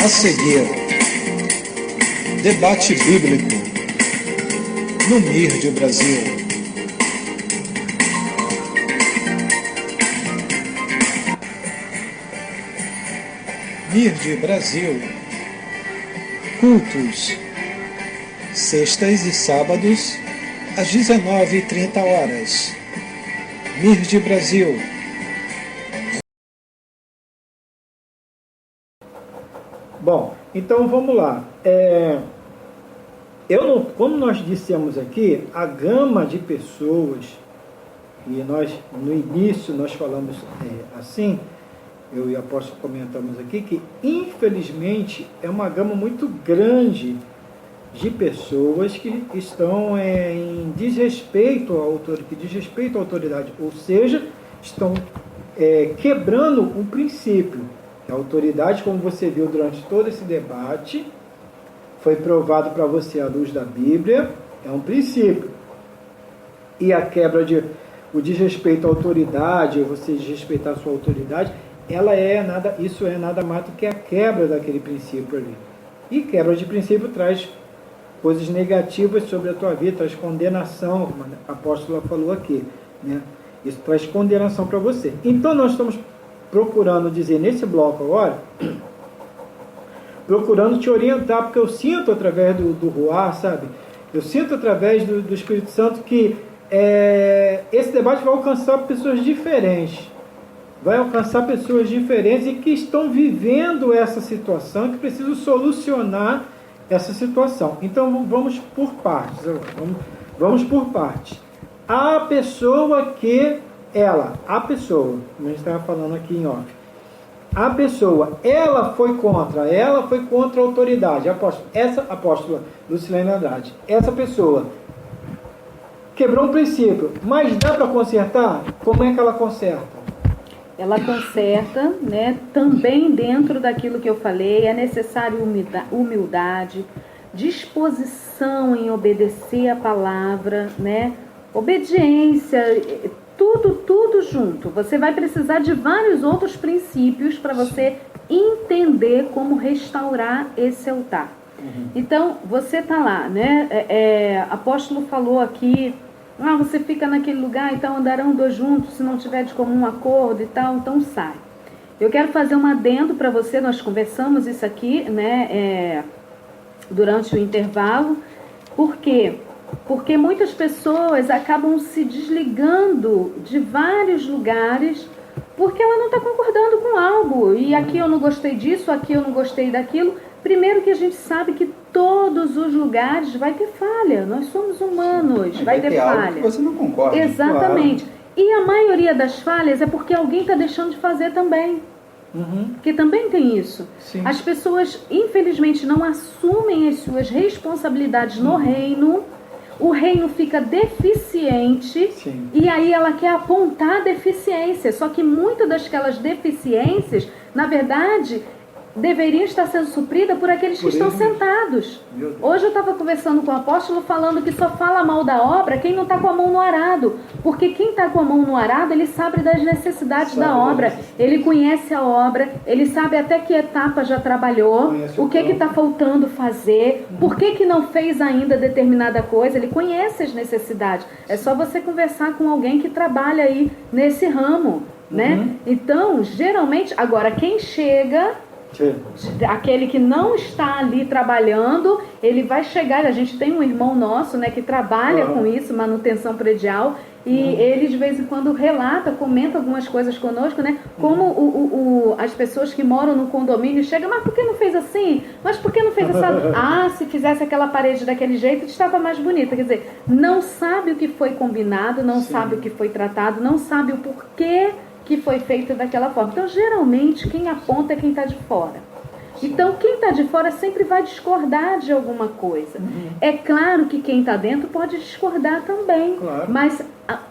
A seguir, debate bíblico no MIRD Brasil. MIRD Brasil. Cultos, sextas e sábados, às 19h30. MIRD Brasil. Bom, então vamos lá. Como nós dissemos aqui, a gama de pessoas, e nós no início nós falamos assim, eu e o apóstolo comentamos aqui, que infelizmente é uma gama muito grande de pessoas que estão em desrespeito à autoridade, ou seja, estão quebrando um princípio. A autoridade, como você viu durante todo esse debate, foi provado para você à luz da Bíblia, é um princípio. E a quebra o desrespeito à autoridade, ou você desrespeitar a sua autoridade, isso é nada mais do que a quebra daquele princípio ali. E quebra de princípio traz coisas negativas sobre a tua vida, traz condenação, como a apóstola falou aqui, né? Isso traz condenação para você. Então nós estamos procurando dizer nesse bloco agora, procurando te orientar, porque eu sinto através do Ruá, sabe? Eu sinto através do Espírito Santo que esse debate vai alcançar pessoas diferentes. Vai alcançar pessoas diferentes e que estão vivendo essa situação, que precisam solucionar essa situação. Então vamos por partes. Vamos por partes. A pessoa, como a gente estava falando aqui em off, a pessoa, ela foi contra a autoridade. Essa apóstola Lucilene Andrade, essa pessoa quebrou um princípio, mas dá para consertar? Como é que ela conserta? Ela conserta, né, também dentro daquilo que eu falei, é necessário humildade, disposição em obedecer a palavra, né, obediência, tudo junto. Você vai precisar de vários outros princípios para você entender como restaurar esse altar. Então, você está lá, né, apóstolo falou aqui, você fica naquele lugar, então andarão dois juntos, se não tiver de comum acordo e tal, então sai. Eu quero fazer um adendo para você, nós conversamos isso aqui, né, durante o intervalo. Por quê? Porque muitas pessoas acabam se desligando de vários lugares porque ela não está concordando com algo. E aqui eu não gostei disso, aqui eu não gostei daquilo. Primeiro que a gente sabe que todos os lugares vai ter falha. Nós somos humanos, Sim, vai ter falha. Algo que você não concorda. Exatamente. Claro. E a maioria das falhas é porque alguém está deixando de fazer também. Porque também tem isso. Sim. As pessoas, infelizmente, não assumem as suas responsabilidades no reino. O reino fica deficiente. Sim. E aí ela quer apontar a deficiência. Só que muitas daquelas deficiências, na verdade, deveriam estar sendo supridas por aqueles que estão sentados. Hoje eu estava conversando com o apóstolo falando que só fala mal da obra quem não está com a mão no arado. Porque quem está com a mão no arado, ele sabe das necessidades da obra. Ele conhece a obra, ele sabe até que etapa já trabalhou, o que está faltando fazer, por que não fez ainda determinada coisa. Ele conhece as necessidades. É só você conversar com alguém que trabalha aí nesse ramo, né? Então, geralmente, agora quem chega... Aquele que não está ali trabalhando, ele vai chegar. A gente tem um irmão nosso, né, que trabalha com isso, manutenção predial, e ele de vez em quando relata, comenta algumas coisas conosco, né, como as pessoas que moram no condomínio chegam, mas por que não fez assim? Mas por que não fez essa? Se fizesse aquela parede daquele jeito, estava mais bonita. Quer dizer, não sabe o que foi combinado, não sabe o que foi tratado, não sabe o porquê que foi feito daquela forma. Então, geralmente, quem aponta é quem está de fora. Então, quem está de fora sempre vai discordar de alguma coisa. É claro que quem está dentro pode discordar também, mas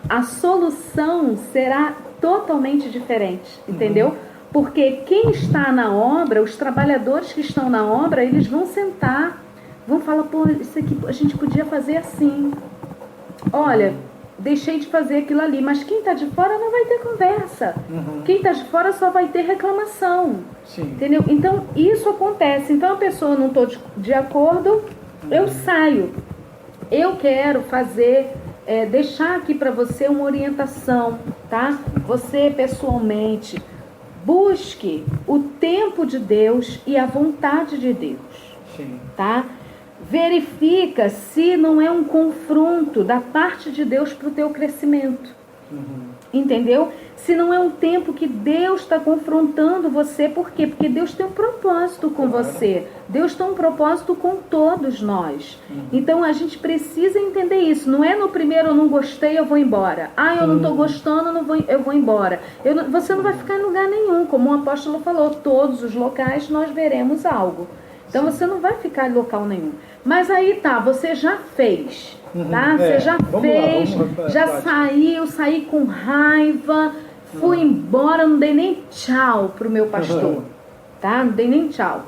a solução será totalmente diferente, entendeu? Porque quem está na obra, os trabalhadores que estão na obra, eles vão sentar, vão falar, isso aqui a gente podia fazer assim. Olha, deixei de fazer aquilo ali. Mas quem está de fora não vai ter conversa. Quem está de fora só vai ter reclamação. Sim. Entendeu? Então, isso acontece. Então, a pessoa não estou de acordo, eu saio. Eu quero fazer, deixar aqui para você uma orientação, tá? Você, pessoalmente, busque o tempo de Deus e a vontade de Deus. Sim. Tá? Verifica se não é um confronto da parte de Deus para o teu crescimento. Entendeu? Se não é um tempo que Deus está confrontando você. Por quê? Porque Deus tem um propósito com você. Deus tem um propósito com todos nós. Então a gente precisa entender isso. Não é no primeiro eu não gostei, eu vou embora. Eu não estou gostando, eu vou embora. Você não vai ficar em lugar nenhum. Como o apóstolo falou, todos os locais nós veremos algo. Então você não vai ficar em local nenhum. Mas aí tá, você já fez. Tá? Você já fez, já saí com raiva, fui embora, não dei nem tchau pro meu pastor. Tá? Não dei nem tchau.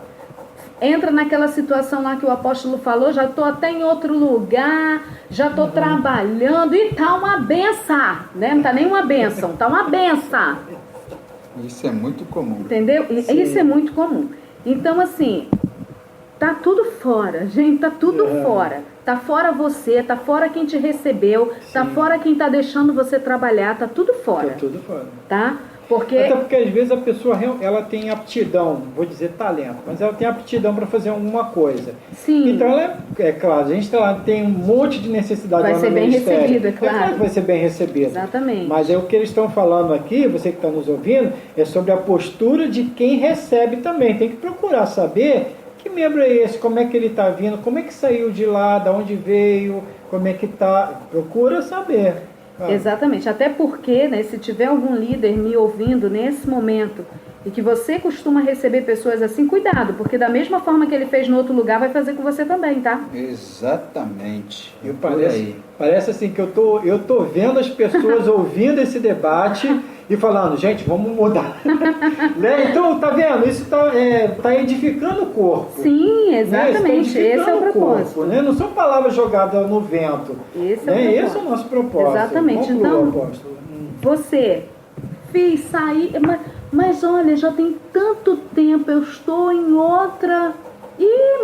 Entra naquela situação lá que o apóstolo falou, já estou até em outro lugar, já estou trabalhando e tá uma benção, né? Não tá nem uma bênção, tá uma benção. Isso é muito comum. Entendeu? Isso é muito comum. Então, assim, tá tudo fora, gente, tá tudo fora. Tá fora você, tá fora quem te recebeu, tá fora quem tá deixando você trabalhar, tá tudo fora. Tá tudo fora. Tá? Porque... Até porque às vezes a pessoa ela tem aptidão, vou dizer talento, mas ela tem aptidão para fazer alguma coisa. Sim. Então é claro, a gente tem um monte de necessidade vai lá ser no bem ministério. recebida, é claro. Claro que vai ser bem recebida. Exatamente. Mas o que eles estão falando aqui, você que está nos ouvindo, é sobre a postura de quem recebe também. Tem que procurar saber que membro é esse, como é que ele está vindo, como é que saiu de lá, de onde veio, como é que está. Procura saber. Exatamente, até porque, né, se tiver algum líder me ouvindo nesse momento e que você costuma receber pessoas assim, cuidado, porque da mesma forma que ele fez no outro lugar, vai fazer com você também, tá? Exatamente. Parece assim que eu tô vendo as pessoas ouvindo esse debate e falando, gente, vamos mudar. Né? Então, tá vendo? Isso tá edificando o corpo. Sim, exatamente. Né? Esse é o propósito. Corpo, né? Não são palavras jogadas no vento. Esse é o nosso propósito. Exatamente. Conclua, então, apóstolo. Você fiz sair, mas olha, já tem tanto tempo, eu estou em outra...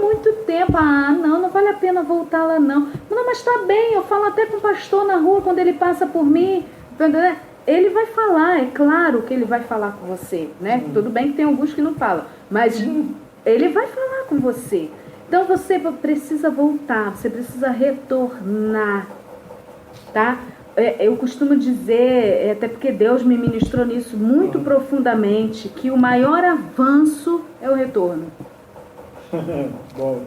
muito tempo. Não vale a pena voltar lá não. Não, mas tá bem, eu falo até com o pastor na rua quando ele passa por mim. Ele vai falar, é claro que ele vai falar com você, né? Tudo bem que tem alguns que não falam, mas ele vai falar com você. Então você precisa voltar, você precisa retornar, tá? Eu costumo dizer, até porque Deus me ministrou nisso muito profundamente, que o maior avanço é o retorno. Bom.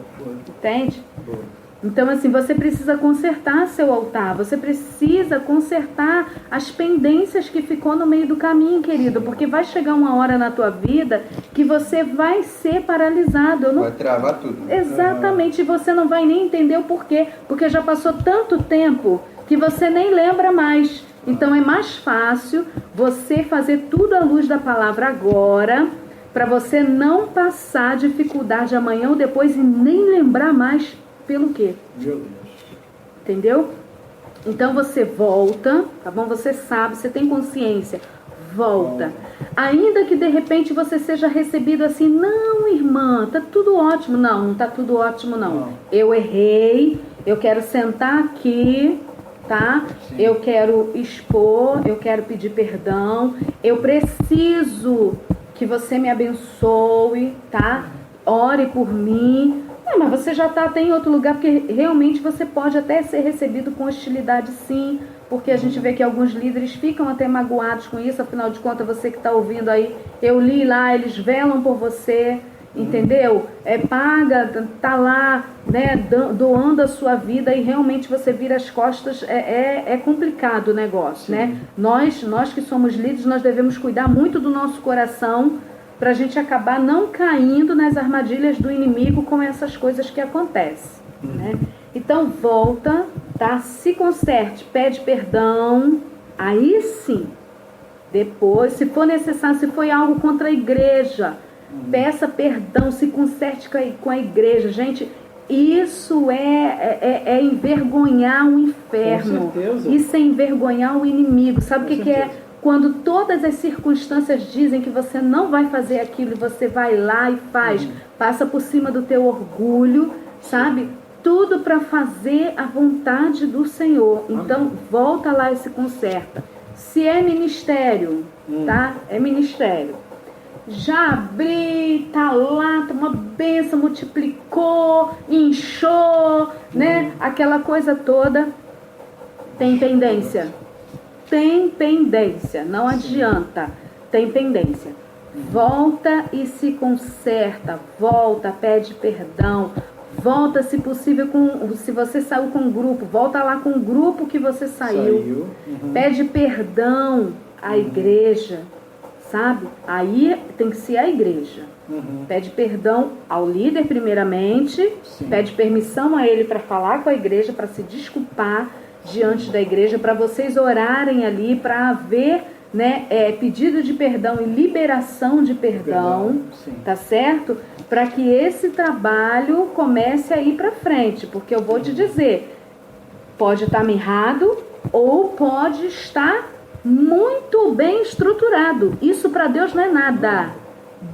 Entende? Bom. Então, assim, você precisa consertar seu altar, você precisa consertar as pendências que ficou no meio do caminho, querido, porque vai chegar uma hora na tua vida que você vai ser paralisado. Vai travar tudo. Exatamente, e você não vai nem entender o porquê, porque já passou tanto tempo que você nem lembra mais. Então, é mais fácil você fazer tudo à luz da palavra agora, para você não passar dificuldade amanhã ou depois e nem lembrar mais pelo quê? Meu Deus. Entendeu? Então você volta, tá bom? Você sabe, você tem consciência. Volta. Ainda que de repente você seja recebido assim, não, irmã, tá tudo ótimo. Não tá tudo ótimo, não. Eu errei, eu quero sentar aqui, tá? Sim. Eu quero expor, eu quero pedir perdão, eu preciso que você me abençoe, tá? Ore por mim. Mas você já está até em outro lugar, porque realmente você pode até ser recebido com hostilidade, sim, porque a gente vê que alguns líderes ficam até magoados com isso. Afinal de contas, você que está ouvindo aí, eu li lá, eles velam por você, entendeu? Paga, tá lá, né, doando a sua vida e realmente você vira as costas, é complicado o negócio, sim, né? Nós que somos líderes, nós devemos cuidar muito do nosso coração, para a gente acabar não caindo nas armadilhas do inimigo com essas coisas que acontecem, né? Então volta, tá? Se conserte, pede perdão, aí sim, depois, se for necessário, se foi algo contra a igreja, peça perdão, se conserte com a igreja. Gente, isso é envergonhar o inferno. Com certeza. Isso é envergonhar o inimigo. Sabe o Com que é? certeza. Quando todas as circunstâncias dizem que você não vai fazer aquilo e você vai lá e faz, passa por cima do teu orgulho, sabe? Tudo para fazer a vontade do Senhor. Então, volta lá e se conserta. Se é ministério, tá? É ministério. Já abri, tá lá, tá uma bênção, multiplicou, inchou, né? Aquela coisa toda. Tem pendência. Tem pendência, não adianta. Tem pendência. Volta e se conserta. Volta, pede perdão. Volta, se possível, se você saiu com um grupo, volta lá com o grupo que você saiu. Pede perdão à igreja, sabe? Aí tem que ser a igreja. Pede perdão ao líder primeiramente. Sim. Pede permissão a ele para falar com a igreja, para se desculpar diante da igreja, para vocês orarem ali, para haver, né, pedido de perdão e liberação de perdão, tá certo? Para que esse trabalho comece a ir para frente, porque eu vou te dizer, pode estar mirrado ou pode estar muito bem estruturado. Isso para Deus não é nada.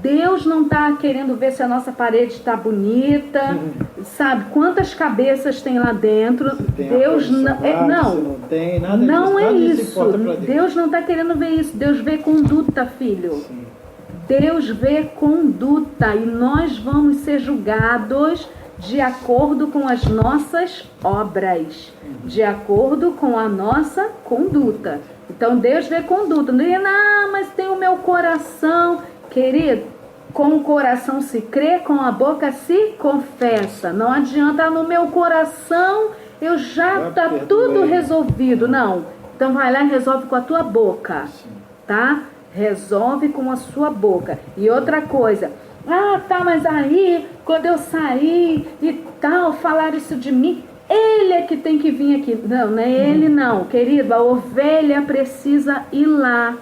Deus não está querendo ver se a nossa parede está bonita, sabe? Quantas cabeças tem lá dentro. Deus não tem nada não é isso. Deus. Deus não está querendo ver isso. Deus vê conduta, filho. Sim. Deus vê conduta e nós vamos ser julgados de acordo com as nossas obras, de acordo com a nossa conduta. Então Deus vê conduta. Não diz, não, mas tem o meu coração. Querido, com o coração se crê, com a boca se confessa. Não adianta, no meu coração eu já está tudo resolvido. Não. Então vai lá e resolve com a tua boca, tá? Resolve com a sua boca. E outra coisa, tá, mas aí, quando eu saí e tal, falaram isso de mim, ele é que tem que vir aqui. Não é ele não, querido, a ovelha precisa ir lá.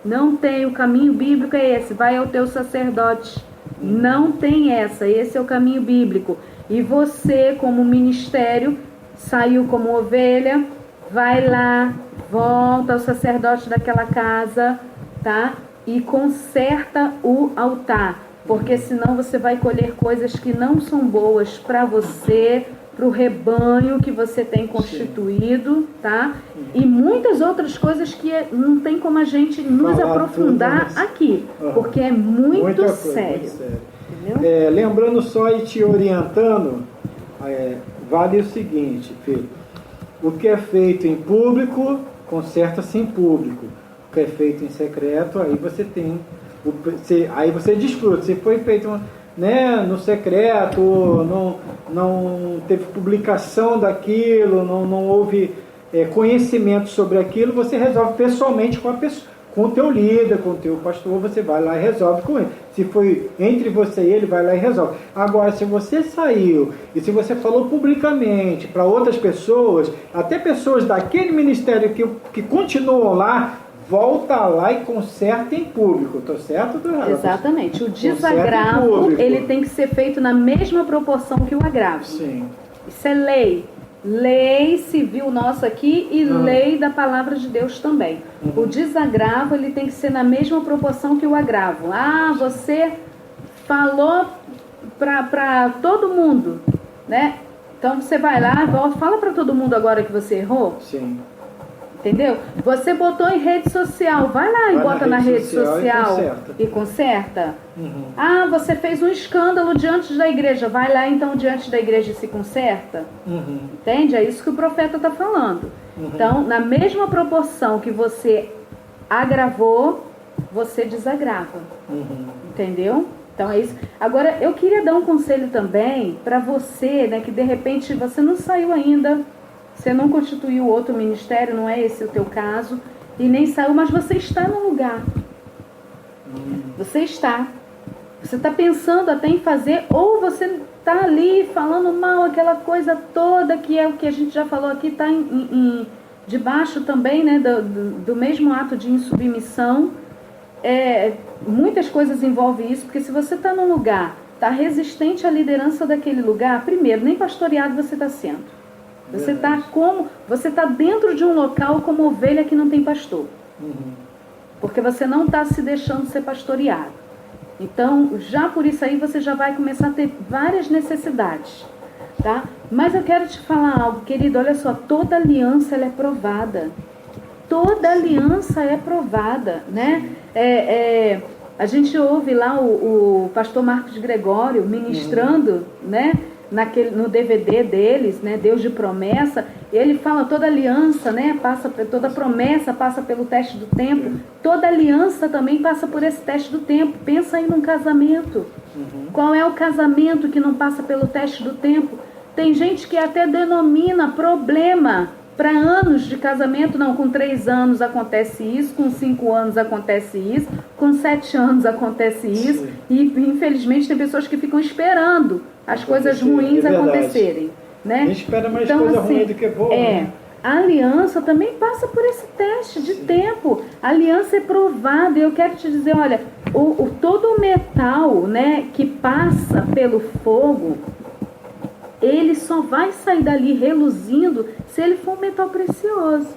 Não tem, o caminho bíblico é esse, vai ao teu sacerdote. Não tem essa, esse é o caminho bíblico. E você, como ministério, saiu como ovelha, vai lá, volta ao sacerdote daquela casa, tá? E conserta o altar, porque senão você vai colher coisas que não são boas para você, para o rebanho que você tem constituído, tá? E muitas outras coisas que não tem como a gente nos aprofundar aqui, porque é muito sério. Entendeu? Lembrando só e te orientando, vale o seguinte, filho, o que é feito em público, conserta-se em público. O que é feito em secreto, aí você tem, aí você desfruta. Se foi feito no secreto, não teve publicação daquilo, não houve conhecimento sobre aquilo, você resolve pessoalmente com a pessoa, com o teu líder, com o teu pastor, você vai lá e resolve com ele. Se foi entre você e ele, vai lá e resolve. Agora, se você saiu e se você falou publicamente para outras pessoas, até pessoas daquele ministério que continuam lá, volta lá e conserta em público, tá certo, doutora? Exatamente. O desagravo, ele tem que ser feito na mesma proporção que o agravo. Sim. Isso é lei. Lei civil nossa aqui e lei da palavra de Deus também. O desagravo, ele tem que ser na mesma proporção que o agravo. Você falou para todo mundo, né? Então você vai lá, fala para todo mundo agora que você errou. Sim. Entendeu? Você botou em rede social, vai lá e bota na rede social e conserta. Você fez um escândalo diante da igreja, vai lá então diante da igreja e se conserta. Entende? É isso que o profeta está falando. Então, na mesma proporção que você agravou, você desagrava. Entendeu? Então é isso. Agora, eu queria dar um conselho também para você, né, que de repente você não saiu ainda. Você não constituiu outro ministério, não é esse o teu caso, e nem saiu, mas você está no lugar. Você está. Você está pensando até em fazer, ou você está ali falando mal, aquela coisa toda, que é o que a gente já falou aqui, está debaixo também, né, do mesmo ato de insubmissão. Muitas coisas envolvem isso, porque se você está num lugar está resistente à liderança daquele lugar, primeiro, nem pastoreado você está sendo. Você está dentro de um local como ovelha que não tem pastor. Porque você não está se deixando ser pastoreado. Então, já por isso aí, você já vai começar a ter várias necessidades. Tá? Mas eu quero te falar algo, querido. Olha só, toda aliança ela é provada. Toda aliança é provada, né? A gente ouve lá o pastor Marcos Gregório ministrando, né? No DVD deles, né? Deus de promessa. Ele fala toda aliança, né? Toda promessa passa pelo teste do tempo. Toda aliança também passa por esse teste do tempo. Pensa aí num casamento. Qual é o casamento que não passa pelo teste do tempo? Tem gente que até denomina problema para anos de casamento. Não, com 3 anos acontece isso, com 5 anos acontece isso, com 7 anos acontece isso. Sim. E infelizmente tem pessoas que ficam esperando as coisas ruins acontecerem. Né? A gente espera mais coisa ruim do que boa. Né? A aliança também passa por esse teste de tempo. A aliança é provada. E eu quero te dizer, olha, todo o metal, né, que passa pelo fogo, ele só vai sair dali reluzindo se ele for um metal precioso.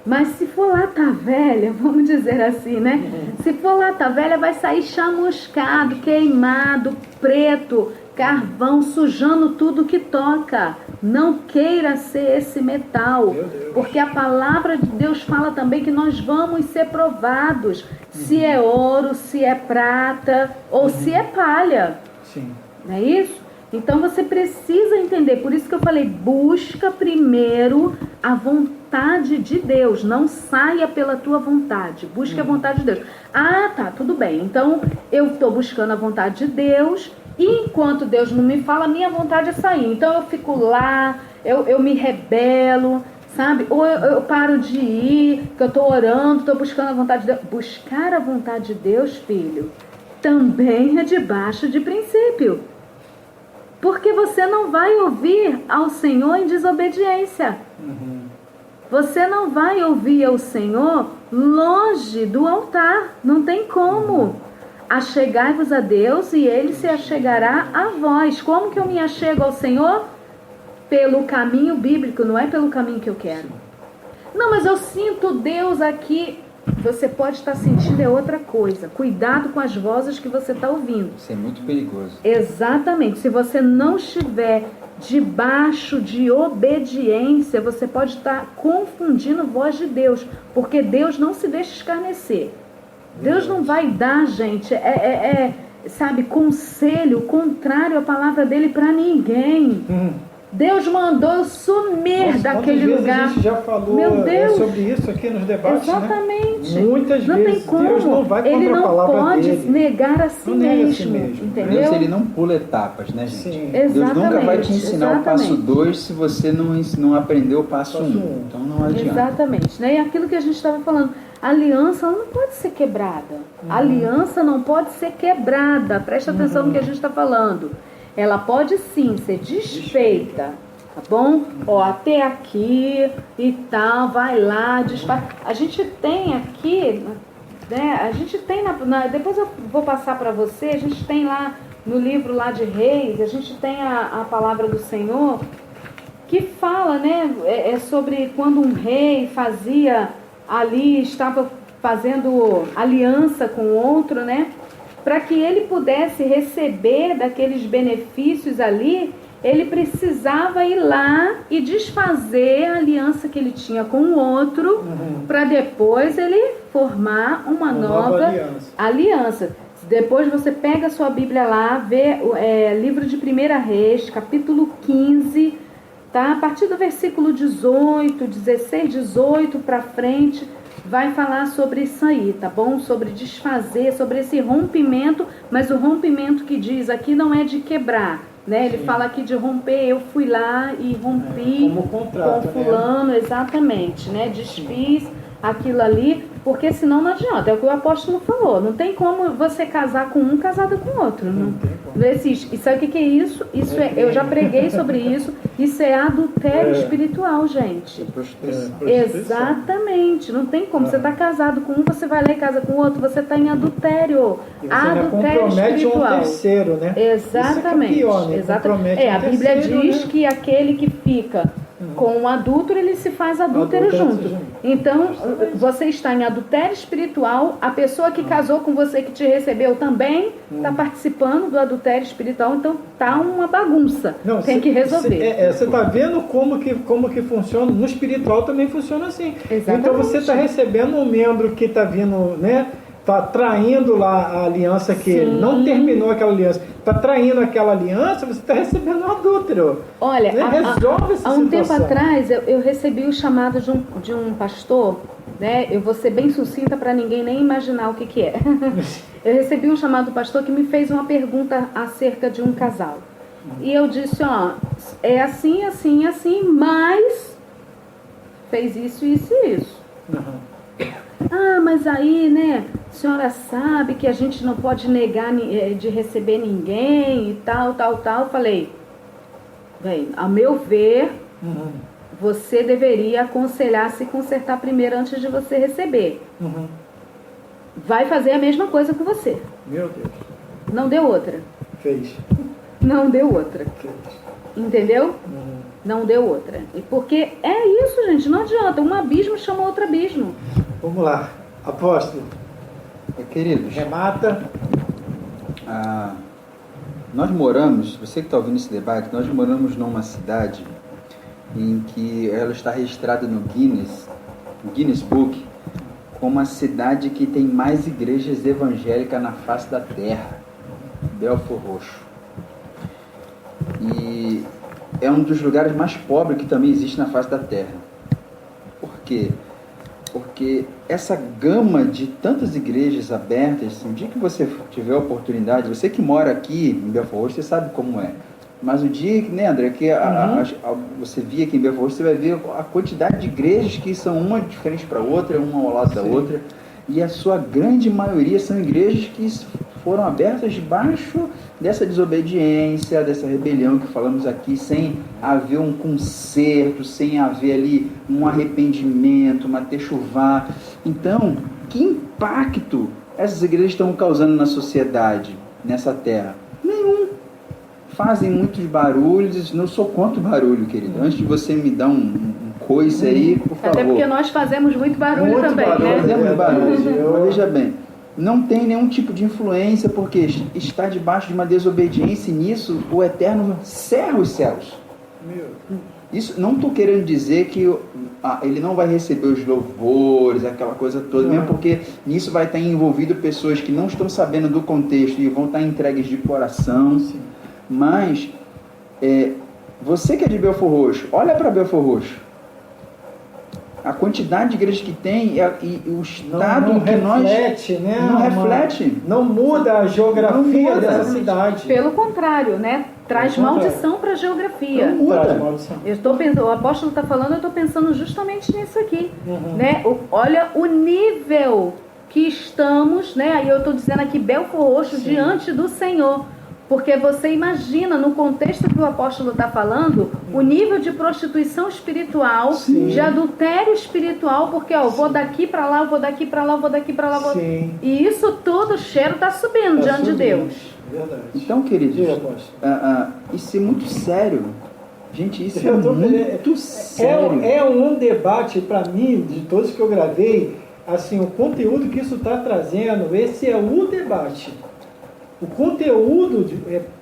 Mas se for lata velha, vamos dizer assim, né? Se for lata velha, vai sair chamuscado, queimado, preto, carvão, sujando tudo que toca. Não queira ser esse metal, porque a palavra de Deus fala também que nós vamos ser provados, se é ouro, se é prata ou se é palha. Sim. Não é isso? Então você precisa entender, por isso que eu falei, busca primeiro a vontade de Deus, não saia pela tua vontade, busque a vontade de Deus. Ah, tá, tudo bem, então eu estou buscando a vontade de Deus, e enquanto Deus não me fala, a minha vontade é sair. Então eu fico lá, eu me rebelo, sabe? Ou eu paro de ir, que eu estou orando, estou buscando a vontade de Deus. Buscar a vontade de Deus, filho, também é debaixo de princípio. Porque você não vai ouvir ao Senhor em desobediência. Você não vai ouvir ao Senhor longe do altar. Não tem como. Achegai-vos a Deus e Ele se achegará a vós. Como que eu me achego ao Senhor? Pelo caminho bíblico, não é pelo caminho que eu quero. Não, mas eu sinto Deus aqui. Você pode estar sentindo é outra coisa. Cuidado com as vozes que você está ouvindo. Isso é muito perigoso. Exatamente. Se você não estiver debaixo de obediência, você pode estar confundindo a voz de Deus. Porque Deus não se deixa escarnecer. Deus não vai dar, gente, sabe, conselho contrário à palavra dele para ninguém. Deus mandou eu sumir daquele lugar. A gente já falou sobre isso aqui nos debates. Exatamente. Né? Muitas não vezes tem como. Deus não vai contra ele não a palavra pode dele. negar a si mesmo. Entendeu? Deus, ele não pula etapas, né, gente? Sim. Deus nunca vai te ensinar o passo 2 se você não aprendeu o passo 1. Então não adianta. Exatamente. Né? E aquilo que a gente estava falando, a aliança não pode ser quebrada. A aliança não pode ser quebrada. Presta atenção no que a gente está falando. Ela pode sim ser desfeita, tá bom? Ó, até aqui e tal, vai lá, desfaz. A gente tem aqui, né? A gente tem depois eu vou passar para você. A gente tem lá no livro lá de Reis, a gente tem a palavra do Senhor que fala, né? Sobre quando um rei estava fazendo aliança com outro, né? Para que ele pudesse receber daqueles benefícios ali, ele precisava ir lá e desfazer a aliança que ele tinha com o outro, para depois ele formar uma nova aliança. Depois você pega a sua Bíblia lá, vê livro de 1 Reis, capítulo 15, tá? A partir do versículo 18, 16, 18 para frente, vai falar sobre isso aí, tá bom? Sobre desfazer, sobre esse rompimento, mas o rompimento que diz aqui não é de quebrar, né? Ele fala aqui de romper, eu fui lá e rompi com fulano, né? Exatamente, né? Desfiz aquilo ali, porque senão não adianta, é o que o apóstolo falou, não tem como você casar com um casado com o outro, E sabe o que é isso? Isso eu já preguei sobre isso. Isso é adultério espiritual, gente. Exatamente. Não tem como. Você está casado com um, você vai lá e casa com o outro, você está em adultério. E você Adultério compromete espiritual. Um terceiro, né? Exatamente. Isso é pior, né? Exatamente. A Bíblia diz, né, que aquele que fica com um adúltero, ele se faz adúltero junto. Então, você está em adultério espiritual, a pessoa que casou com você, que te recebeu também, está participando do adultério espiritual, então tá uma bagunça. Não, tem que resolver. Você está vendo como que funciona? No espiritual também funciona assim. Exatamente. Então você está recebendo um membro que está vindo, né? Está traindo lá a aliança que ele não terminou aquela aliança. Está traindo aquela aliança, você está recebendo um adúltero. Olha, né? Resolve essa há um situação. tempo atrás eu recebi o chamado de um pastor, né? Eu vou ser bem sucinta para ninguém nem imaginar o que é. Eu recebi um chamado do pastor que me fez uma pergunta acerca de um casal. E eu disse, ó, é assim, assim, assim, mas fez isso, isso e isso. Ah, mas aí, né, a senhora sabe que a gente não pode negar de receber ninguém e tal. Falei, bem, a meu ver, você deveria aconselhar se consertar primeiro antes de você receber. Vai fazer a mesma coisa com você. Meu Deus. Não deu outra. Fez. Não deu outra. Fez. Entendeu? Não deu outra. E porque é isso, gente, não adianta. Um abismo chama outro abismo. Vamos lá. Apóstolo. Queridos, Remata. Nós moramos, você que está ouvindo esse debate, nós moramos numa cidade em que ela está registrada no Guinness Book, como a cidade que tem mais igrejas evangélicas na face da terra, Belfor Roxo. E é um dos lugares mais pobres que também existe na face da terra. Por quê? Porque essa gama de tantas igrejas abertas, um dia que você tiver a oportunidade, você que mora aqui em Belfor Roxo, você sabe como é. Mas o dia, né, André, que você vir aqui em Belfor Roxo, você vai ver a quantidade de igrejas que são uma diferente para outra, uma ao lado da outra. E a sua grande maioria são igrejas que foram abertas debaixo dessa desobediência, dessa rebelião que falamos aqui, sem haver um conserto, sem haver ali um arrependimento, uma techuvá. Então, que impacto essas igrejas estão causando na sociedade, nessa terra? Nenhum. Fazem muitos barulhos, não sou contra o barulho, querido. Antes de você me dar um coice aí, por favor. Até porque nós fazemos muito barulho também, né? Fazemos barulho, mas veja bem, não tem nenhum tipo de influência, porque está debaixo de uma desobediência e nisso o Eterno cerra os céus. Isso, não estou querendo dizer que ele não vai receber os louvores, aquela coisa toda, mesmo porque nisso vai estar envolvido pessoas que não estão sabendo do contexto e vão estar entregues de coração. Sim. Mas você que é de Belfor Roxo, olha para Belfor Roxo. A quantidade de igrejas que tem e o estado não que reflete, né? Não reflete. Não muda a geografia dessa cidade. Pelo contrário, né? Traz maldição para a geografia. Não muda. Eu estou pensando, o apóstolo está falando, eu estou pensando justamente nisso aqui. Né? Olha o nível que estamos, né? Aí eu estou dizendo aqui, Belfor Roxo, diante do Senhor. Porque você imagina, no contexto que o apóstolo está falando, o nível de prostituição espiritual, de adultério espiritual, porque eu vou daqui para lá, eu vou daqui para lá, eu vou daqui para lá. E isso tudo, o cheiro está subindo diante de Deus. Verdade. Então, queridos, isso é muito sério. Gente, isso é muito sério. É um debate, para mim, de todos que eu gravei, assim, o conteúdo que isso está trazendo, esse é o debate. O conteúdo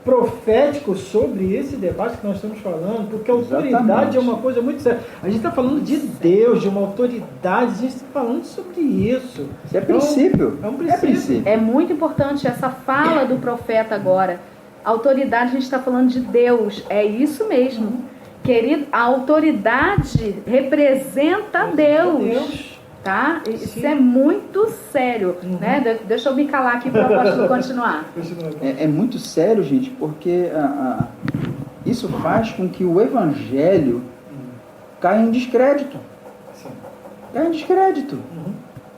profético sobre esse debate que nós estamos falando, porque a autoridade é uma coisa muito séria. A gente está falando de Deus, de uma autoridade, a gente está falando sobre isso. Isso é princípio. É um princípio. É muito importante essa fala do profeta agora. A autoridade, a gente está falando de Deus, é isso mesmo. Querido, a autoridade representa Deus. Tá? Isso é muito sério, né? Deixa eu me calar aqui para o apóstolo continuar. É muito sério, gente, porque isso faz com que o evangelho caia em descrédito. Caia em descrédito.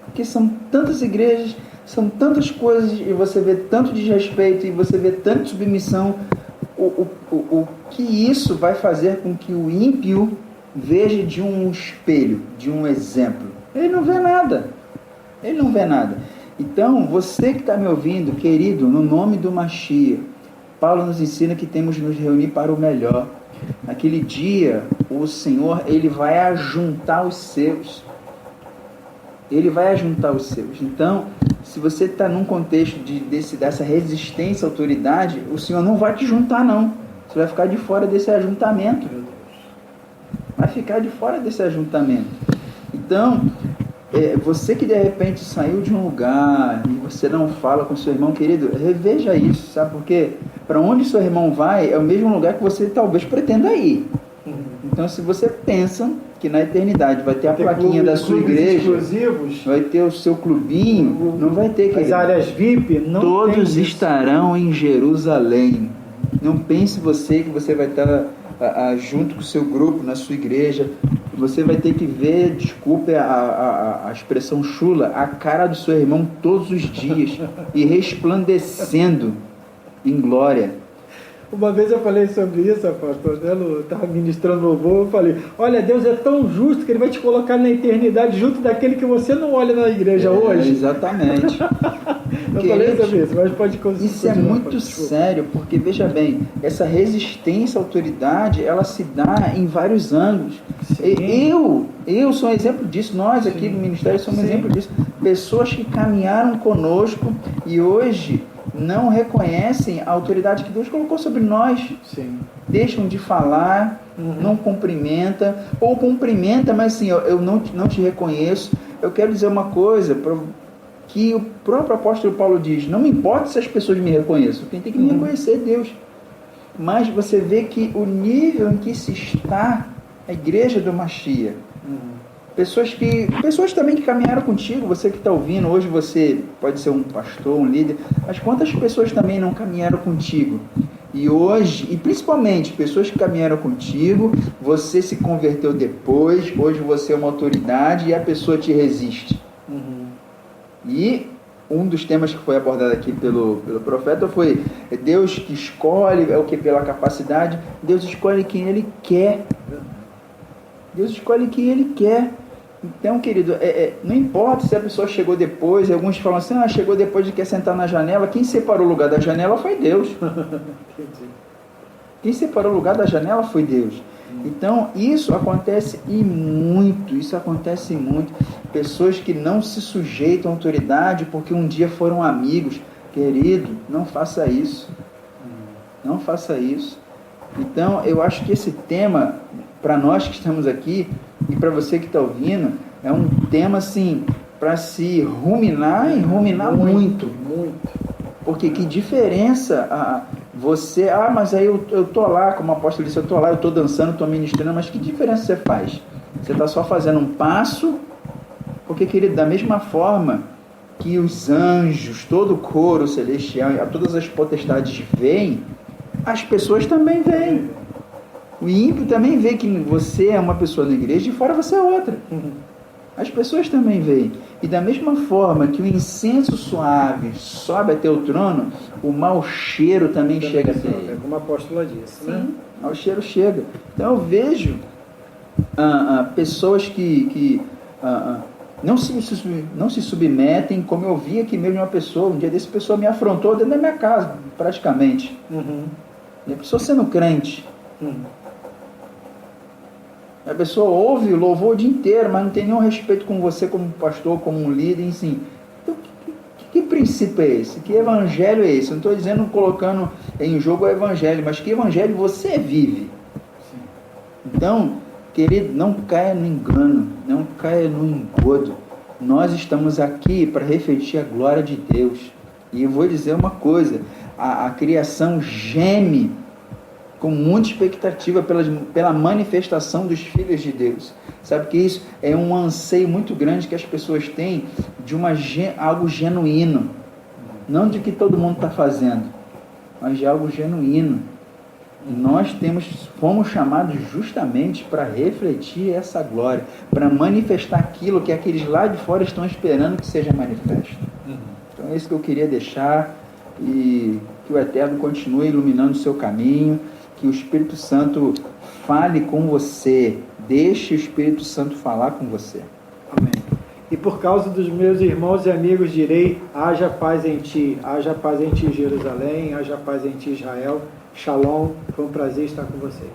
Porque são tantas igrejas, São tantas coisas, e você vê tanto desrespeito, e você vê tanta submissão. O que isso vai fazer com que o ímpio veja de um espelho, de um exemplo? Ele não vê nada. Ele não vê nada. Então, você que está me ouvindo, querido, no nome do Mashiach, Paulo nos ensina que temos de nos reunir para o melhor. Naquele dia, o Senhor, Ele vai ajuntar os seus. Ele vai ajuntar os seus. Então, se você está num contexto dessa resistência à autoridade, o Senhor não vai te juntar, não. Você vai ficar de fora desse ajuntamento. Vai ficar de fora desse ajuntamento. Então, você que de repente saiu de um lugar e você não fala com seu irmão, querido, reveja isso, sabe por quê? Para onde seu irmão vai é o mesmo lugar que você talvez pretenda ir. Então, se você pensa que na eternidade vai ter a plaquinha da sua igreja, vai ter o seu clubinho, não vai ter, querido. As áreas VIP, não tem. Todos estarão em Jerusalém. Não pense você que você vai estar junto com o seu grupo, na sua igreja. Você vai ter que ver, desculpe a expressão chula, a cara do seu irmão todos os dias e resplandecendo em glória. Uma vez eu falei sobre isso, pastor, eu estava ministrando louvor, eu falei, olha, Deus é tão justo que Ele vai te colocar na eternidade junto daquele que você não olha na igreja hoje. Exatamente. Eu falei sobre isso, mas pode continuar. Isso é muito sério, porque veja bem, essa resistência à autoridade, ela se dá em vários ângulos. Eu sou um exemplo disso, nós aqui no ministério somos um exemplo disso. Pessoas que caminharam conosco e hoje não reconhecem a autoridade que Deus colocou sobre nós. Sim. Deixam de falar, não cumprimenta, ou cumprimenta, mas assim, eu não te reconheço. Eu quero dizer uma coisa, que o próprio apóstolo Paulo diz, não me importa se as pessoas me reconheçam, quem tem que me reconhecer é Deus. Mas você vê que o nível em que se está a igreja do Mashiach, pessoas também que caminharam contigo, você que está ouvindo, hoje você pode ser um pastor, um líder, mas quantas pessoas também não caminharam contigo? E hoje, e principalmente pessoas que caminharam contigo, você se converteu depois, hoje você é uma autoridade e a pessoa te resiste. E um dos temas que foi abordado aqui pelo profeta foi Deus que escolhe, é o que? Pela capacidade, Deus escolhe quem Ele quer. Deus escolhe quem Ele quer. Então, querido, não importa se a pessoa chegou depois, alguns falam assim, chegou depois de quer sentar na janela, quem separou o lugar da janela foi Deus. Quem separou o lugar da janela foi Deus. Então, isso acontece muito. Pessoas que não se sujeitam à autoridade porque um dia foram amigos. Querido, não faça isso. Não faça isso. Então, eu acho que esse tema, para nós que estamos aqui, e para você que está ouvindo, é um tema assim, para se ruminar e ruminar muito. Porque que diferença você... mas aí eu tô lá, como o apóstolo disse, eu tô lá, eu tô dançando, tô ministrando, mas que diferença você faz? Você está só fazendo um passo? Porque, querido, da mesma forma que os anjos, todo o coro celestial, todas as potestades veem, as pessoas também veem. O ímpio também vê que você é uma pessoa na igreja e fora você é outra. As pessoas também veem. E da mesma forma que o incenso suave sobe até o trono, o mau cheiro também chega até ele. É como a apóstola disse, né? O mau cheiro chega. Então eu vejo pessoas que não se submetem, como eu vi aqui mesmo uma pessoa, um dia desse pessoa me afrontou dentro da minha casa, praticamente. E a pessoa sendo crente. A pessoa ouve, louvou o dia inteiro, mas não tem nenhum respeito com você como pastor, como um líder, assim. Então, que princípio é esse? Que evangelho é esse? Eu não estou dizendo, colocando em jogo o evangelho, mas que evangelho você vive? Então, querido, não caia no engano, não caia no engodo. Nós estamos aqui para refletir a glória de Deus. E eu vou dizer uma coisa, a criação geme com muita expectativa pela manifestação dos filhos de Deus. Sabe que isso é um anseio muito grande que as pessoas têm de algo genuíno. Não de que todo mundo está fazendo, mas de algo genuíno. Nós fomos chamados justamente para refletir essa glória, para manifestar aquilo que aqueles lá de fora estão esperando que seja manifesto. É isso que eu queria deixar, e que o Eterno continue iluminando o seu caminho, que o Espírito Santo fale com você, deixe o Espírito Santo falar com você. Amém. E por causa dos meus irmãos e amigos direi, haja paz em ti, haja paz em ti Jerusalém, haja paz em ti Israel. Shalom, foi um prazer estar com vocês.